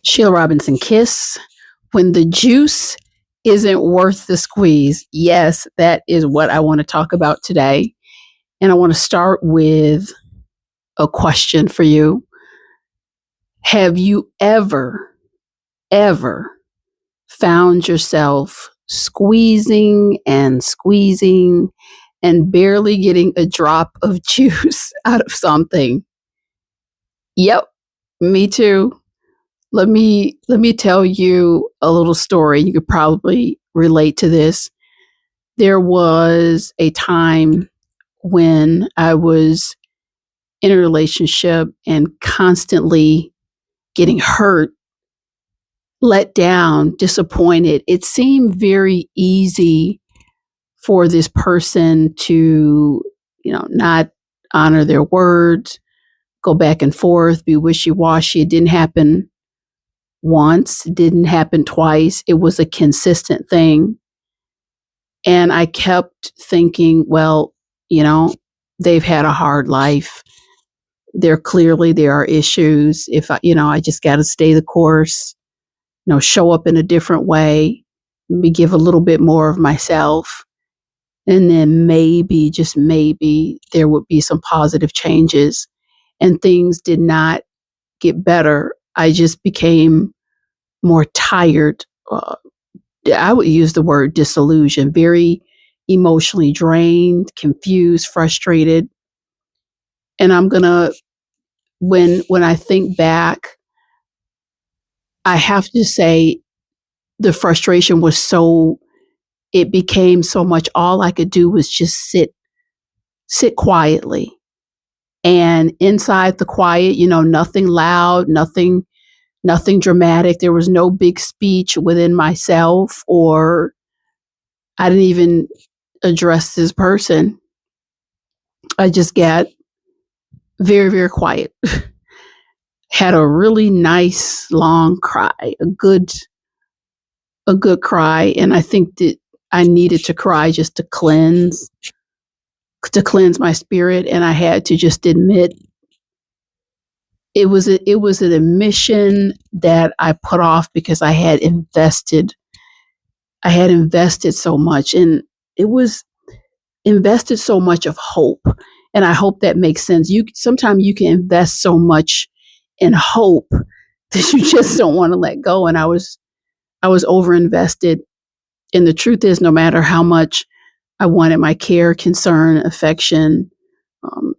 Sheila Robinson Kiss. When the juice isn't worth the squeeze. Yes, that is what I want to talk about today. And I want to start with a question for you. Have you ever found yourself squeezing and barely getting a drop of juice out of something? Yep, me too. Let me tell you a little story. You could probably relate to this. There was a time when I was in a relationship and constantly getting hurt, let down, disappointed. It seemed very easy for this person to, not honor their words, go back and forth, be wishy-washy. It didn't happen once, didn't happen twice. It was a consistent thing. And I kept thinking, well, they've had a hard life. There are issues. If I just got to stay the course, show up in a different way, maybe give a little bit more of myself. And then maybe, just maybe, there would be some positive changes. And things did not get better. I just became more tired. I would use the word disillusioned, very emotionally drained, confused, frustrated. And I'm going to, when I think back, I have to say the frustration was it became so much. All I could do was just sit quietly. And inside the quiet, nothing loud, nothing dramatic. There was no big speech within myself, or I didn't even address this person. I just got very, very quiet. Had a really nice long cry, a good cry. And I think that I needed to cry just to cleanse my spirit. And I had to just admit it was an admission that I put off because I had invested so much, and it was invested so much of hope. And I hope that makes sense. Sometimes you can invest so much in hope that you just don't want to let go. And I was overinvested. And the truth is, no matter how much I wanted my care, concern, affection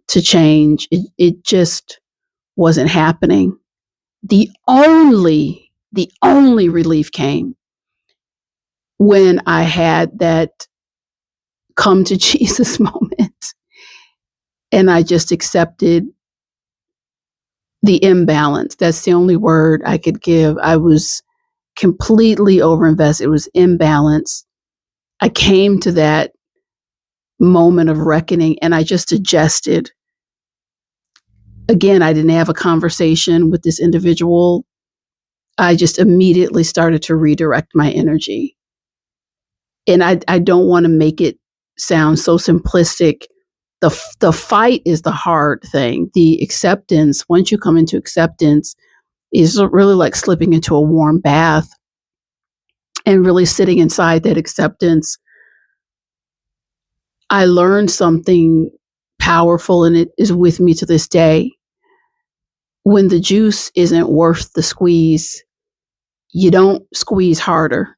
to change, it just wasn't happening. The only relief came when I had that come to Jesus moment. And I just accepted the imbalance. That's the only word I could give. I was completely overinvested. It was imbalance. I came to that moment of reckoning and I just adjusted. Again, I didn't have a conversation with this individual. I just immediately started to redirect my energy. And I don't want to make it sound so simplistic. The fight is the hard thing. The acceptance, once you come into acceptance, is really like slipping into a warm bath and really sitting inside that acceptance. I learned something powerful, and it is with me to this day. When the juice isn't worth the squeeze, you don't squeeze harder.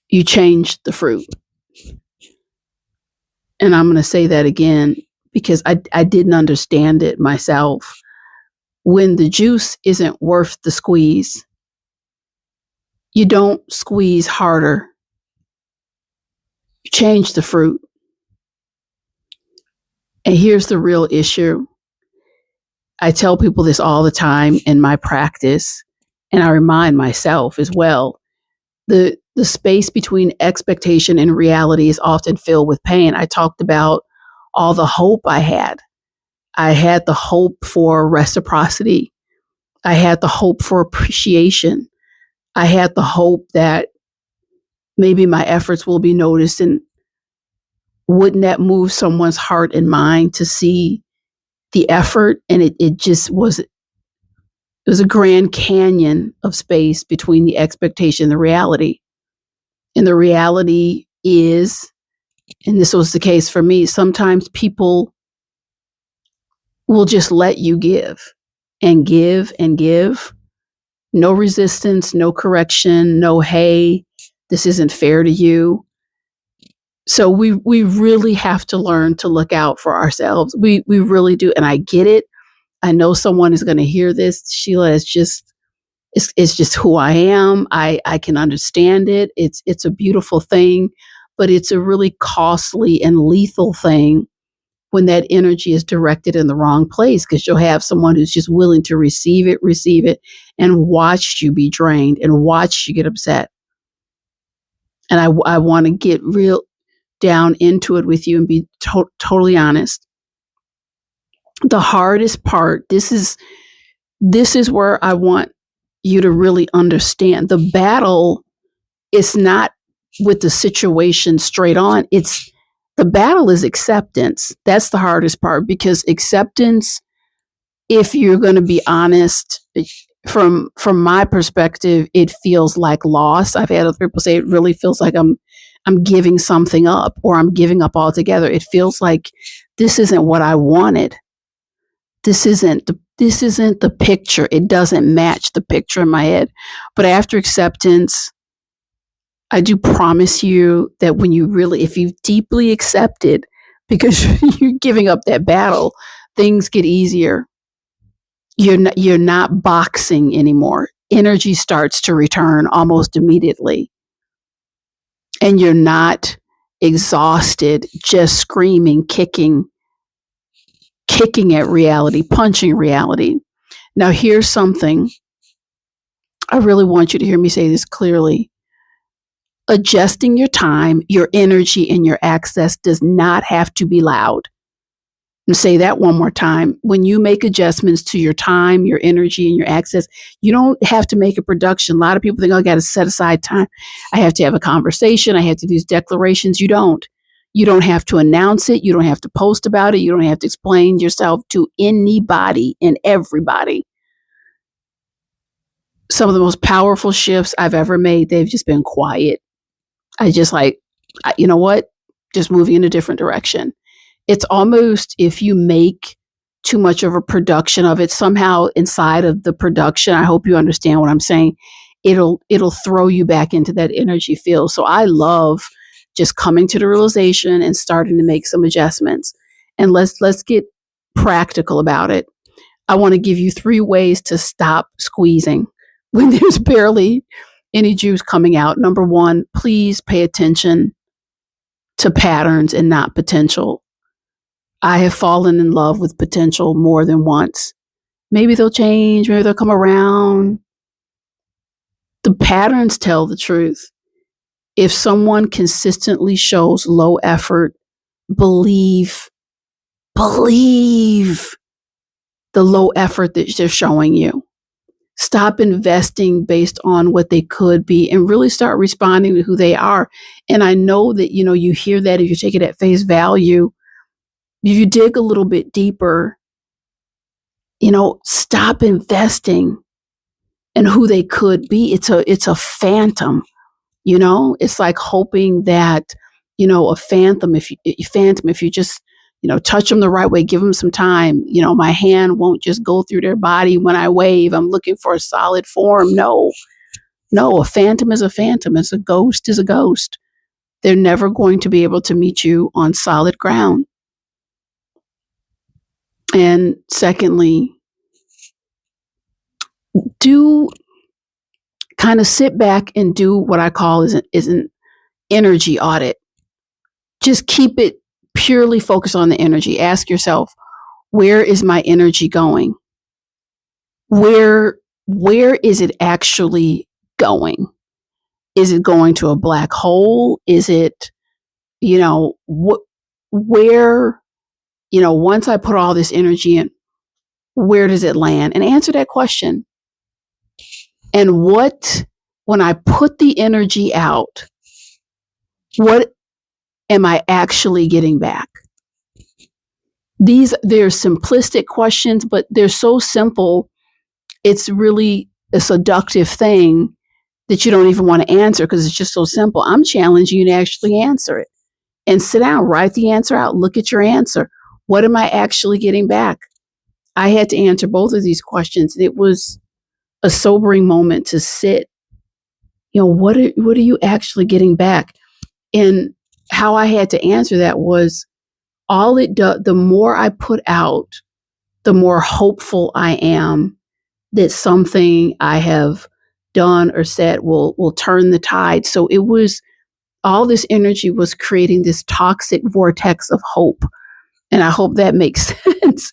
You change the fruit. And I'm going to say that again because I didn't understand it myself. When the juice isn't worth the squeeze, you don't squeeze harder. You change the fruit. And here's the real issue. I tell people this all the time in my practice, and I remind myself as well. The space between expectation and reality is often filled with pain. I talked about all the hope I had. I had the hope for reciprocity. I had the hope for appreciation. I had the hope that maybe my efforts will be noticed, and wouldn't that move someone's heart and mind to see the effort? And it just was, There's a grand canyon of space between the expectation and the reality. And the reality is, and this was the case for me, sometimes people will just let you give and give and give. No resistance, no correction, no, hey, this isn't fair to you. So we really have to learn to look out for ourselves. We really do. And I get it. I know someone is going to hear this. Sheila, it's just who I am. I can understand it. It's a beautiful thing, but it's a really costly and lethal thing when that energy is directed in the wrong place, because you'll have someone who's just willing to receive it, and watch you be drained and watch you get upset. And I want to get real down into it with you and be totally honest. The hardest part, this is where I want you to really understand. The battle is not with the situation straight on. The battle is acceptance. That's the hardest part, because acceptance, if you're going to be honest, from my perspective, it feels like loss. I've had other people say it really feels like I'm giving something up, or I'm giving up altogether. It feels like this isn't what I wanted. This isn't the picture. It doesn't match the picture in my head. But after acceptance, I do promise you that if you've deeply accepted, because you're giving up that battle, things get easier. You're not boxing anymore. Energy starts to return almost immediately. And you're not exhausted, just screaming, kicking at reality, punching reality. Now, here's something. I really want you to hear me say this clearly. Adjusting your time, your energy, and your access does not have to be loud. I'm going to say that one more time. When you make adjustments to your time, your energy, and your access, you don't have to make a production. A lot of people think, I got to set aside time. I have to have a conversation. I have to do these declarations. You don't. You don't have to announce it. You don't have to post about it. You don't have to explain yourself to anybody and everybody. Some of the most powerful shifts I've ever made, they've just been quiet. I just you know what? Just moving in a different direction. It's almost, if you make too much of a production of it, somehow inside of the production, I hope you understand what I'm saying, it'll throw you back into that energy field. So I love just coming to the realization and starting to make some adjustments. And let's get practical about it. I want to give you 3 ways to stop squeezing when there's barely any juice coming out. Number 1, please pay attention to patterns and not potential. I have fallen in love with potential more than once. Maybe they'll change, maybe they'll come around. The patterns tell the truth. If someone consistently shows low effort, believe the low effort that they're showing you. Stop investing based on what they could be and really start responding to who they are. And I know that, you hear that, if you take it at face value, if you dig a little bit deeper, stop investing in who they could be. It's a phantom, it's like hoping that, a phantom, if you just, touch them the right way, give them some time, my hand won't just go through their body when I wave. I'm looking for a solid form. No, a phantom is a phantom. It's a ghost is a ghost. They're never going to be able to meet you on solid ground. And secondly, do kind of sit back and do what I call is an energy audit. Just keep it purely focused on the energy. Ask yourself, where is my energy going? Where is it actually going? Is it going to a black hole? Is it, where, once I put all this energy in, where does it land? And answer that question. And when I put the energy out, what am I actually getting back? They're simplistic questions, but they're so simple. it's really a seductive thing that you don't even want to answer because it's just so simple. I'm challenging you to actually answer it and sit down, write the answer out, look at your answer. What am I actually getting back? I had to answer both of these questions. It was a sobering moment to sit. What are you actually getting back? And how I had to answer that was all it does. The more I put out, the more hopeful I am that something I have done or said will turn the tide. So it was all this energy was creating this toxic vortex of hope. And I hope that makes sense.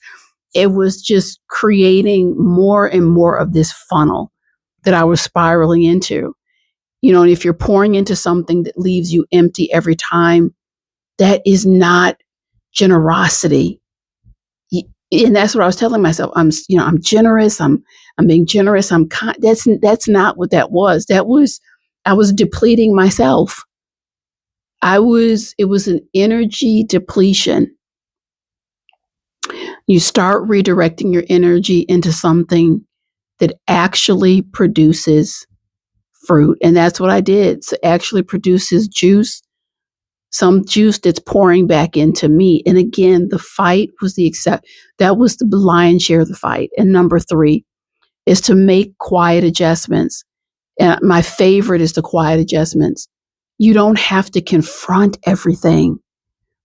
It was just creating more and more of this funnel that I was spiraling into. And if you're pouring into something that leaves you empty every time, that is not generosity. And that's what I was telling myself. I'm generous. I'm being generous. I'm kind. That's not what that was. I was depleting myself. It was an energy depletion. You start redirecting your energy into something that actually produces fruit. And that's what I did. So actually produces juice, some juice that's pouring back into me. And again, the fight was that was the lion's share of the fight. And number 3 is to make quiet adjustments. And my favorite is the quiet adjustments. You don't have to confront everything.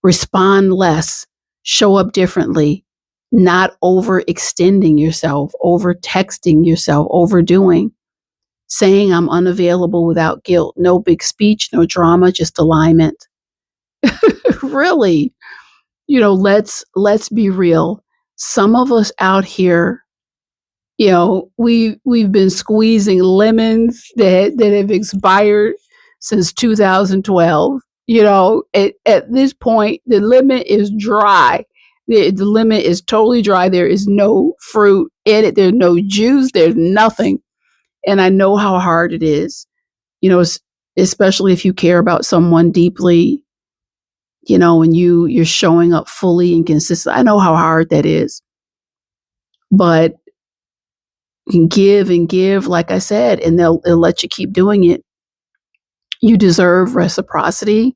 Respond less, show up differently, not overextending yourself, over texting yourself, overdoing, saying I'm unavailable without guilt, no big speech, no drama, just alignment. Really, let's be real. Some of us out here, we've been squeezing lemons that have expired since 2012. At this point, the lemon is dry. The lemon is totally dry. There is no fruit in it. There's no juice. There's nothing. And I know how hard it is, especially if you care about someone deeply, and you're showing up fully and consistently. I know how hard that is. But you can give, like I said, and they'll let you keep doing it. You deserve reciprocity.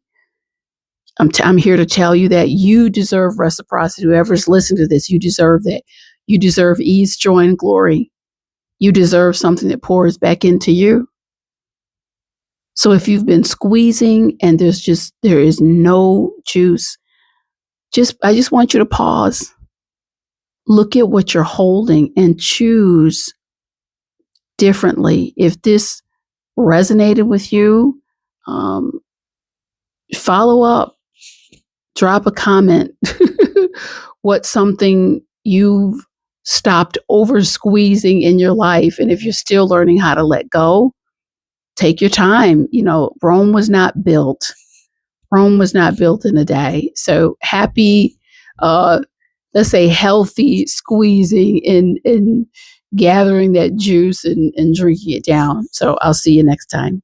I'm here to tell you that you deserve reciprocity. Whoever's listening to this, you deserve that. You deserve ease, joy, and glory. You deserve something that pours back into you. So if you've been squeezing and there is no juice, I just want you to pause. Look at what you're holding and choose differently. If this resonated with you, follow up, drop a comment. What's something you've stopped over squeezing in your life? And if you're still learning how to let go, take your time. Rome was not built in a day. So happy, let's say healthy squeezing and gathering that juice and drinking it down. So I'll see you next time.